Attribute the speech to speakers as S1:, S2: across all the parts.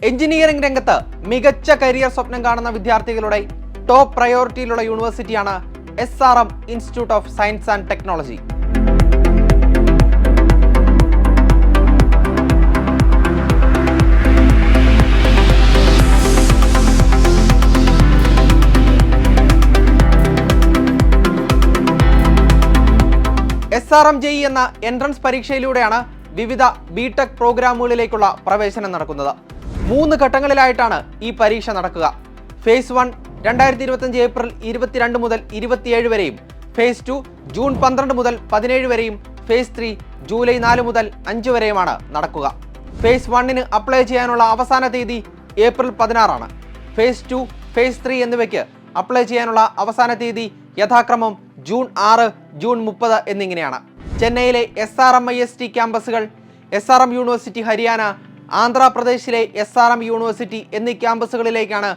S1: Engineering രംഗത്ത് മികച്ച career സ്വപ്നം കാണുന്ന വിദ്യാർത്ഥികളുടെ ടോപ്പ് പ്രയോറിറ്റിയിലുള്ള യൂണിവേഴ്സിറ്റിയാണ് SRM institute of science and technology. SRM JEE എന്ന എൻട്രൻസ് പരീക്ഷയിലൂടെയാണ് വിവിധ BTech പ്രോഗ്രാമുകളിലേക്കുള്ള പ്രവേശനം നടക്കുന്നത്. 3 ഘട്ടങ്ങളിലായിട്ടാണ് ഈ പരീക്ഷ നടക്കുക. ഫേസ് 1 2025 ഏപ്രിൽ 22 മുതൽ 27 വരെയും, ഫേസ് 2 ജൂൺ 12 മുതൽ 17 വരെയും, ഫേസ് 3 ജൂലൈ 4 മുതൽ 5 വരെയുമാണ് നടക്കുക. ഫേസ് 1-ന് അപ്ലൈ ചെയ്യാനുള്ള അവസാന തീയതി ഏപ്രിൽ 16 ആണ്. ഫേസ് 2, ഫേസ് 3 എന്നിവയ്ക്ക് അപ്ലൈ ചെയ്യാനുള്ള അവസാന തീയതി യഥാക്രമം ജൂൺ 6, ജൂൺ 30 എന്നിങ്ങനെയാണ്. ചെന്നൈയിലെ SRMIST ക്യാമ്പസുകൾ, SRM യൂണിവേഴ്സിറ്റി ഹരിയാന, ആന്ധ്രാപ്രദേശിലെ SRM യൂണിവേഴ്സിറ്റി എന്നീ ക്യാമ്പസുകളിലേക്കാണ്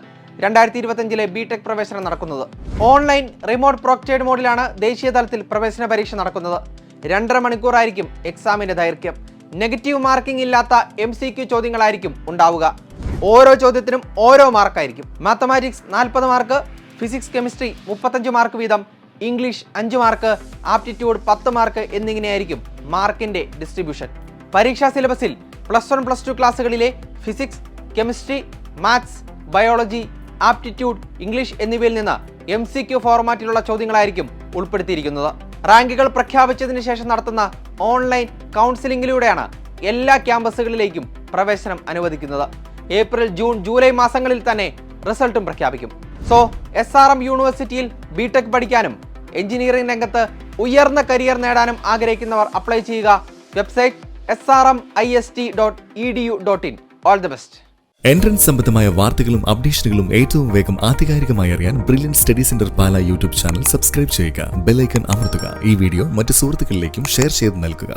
S1: 2025 BTech പ്രവേശനം നടക്കുന്നത്. ഓൺലൈൻ റിമോട്ട് പ്രോക്റ്റേഡ് മോഡിലാണ് ദേശീയ തലത്തിൽ പ്രവേശന പരീക്ഷ നടക്കുന്നത്. 2.5 മണിക്കൂറായിരിക്കും എക്സാമിന്റെ ദൈർഘ്യം. നെഗറ്റീവ് മാർക്കിംഗ് ഇല്ലാത്ത MCQ ചോദ്യങ്ങളായിരിക്കും ഉണ്ടാവുക. ഓരോ ചോദ്യത്തിനും ഓരോ മാർക്കായിരിക്കും. Mathematics 40 mark, physics chemistry 35 mark വീതം, ഇംഗ്ലീഷ് 5 മാർക്ക്, ആപ്റ്റിറ്റ്യൂഡ് 10 മാർക്ക് എന്നിങ്ങനെയായിരിക്കും മാർക്കിന്റെ ഡിസ്ട്രിബ്യൂഷൻ. പരീക്ഷാ സിലബസിൽ +1, +2 ക്ലാസ്സുകളിലെ physics, chemistry, maths, biology, aptitude, English എന്നിവയിൽ നിന്ന് MCQ ഫോർമാറ്റിലുള്ള ചോദ്യങ്ങളായിരിക്കും ഉൾപ്പെടുത്തിയിരിക്കുന്നത്. റാങ്കുകൾ പ്രഖ്യാപിച്ചതിന് ശേഷം നടത്തുന്ന ഓൺലൈൻ കൗൺസിലിംഗിലൂടെയാണ് എല്ലാ ക്യാമ്പസുകളിലേക്കും പ്രവേശനം അനുവദിക്കുന്നത്. ഏപ്രിൽ, ജൂൺ, ജൂലൈ മാസങ്ങളിൽ തന്നെ റിസൾട്ടും പ്രഖ്യാപിക്കും. SRM യൂണിവേഴ്സിറ്റിയിൽ BTech പഠിക്കാനും എഞ്ചിനീയറിംഗ് രംഗത്ത് ഉയർന്ന കരിയർ നേടാനും ആഗ്രഹിക്കുന്നവർ അപ്ലൈ ചെയ്യുക. Website srmist.edu.in. All the best.
S2: Entrance സംബന്ധമായ വാർത്തകളും അപ്ഡേഷനുകളും ഏറ്റവും വേഗം ആധികാരികമായി അറിയാൻ ബ്രില്യൻറ്റ് സ്റ്റഡി സെന്റർ പാല യൂട്യൂബ് ചാനൽ സബ്സ്ക്രൈബ് ചെയ്യുക. ബെൽ ഐക്കൺ അമർത്തുക. ഈ വീഡിയോ മറ്റ് സുഹൃത്തുക്കളിലേക്കും ഷെയർ ചെയ്ത് നൽകുക.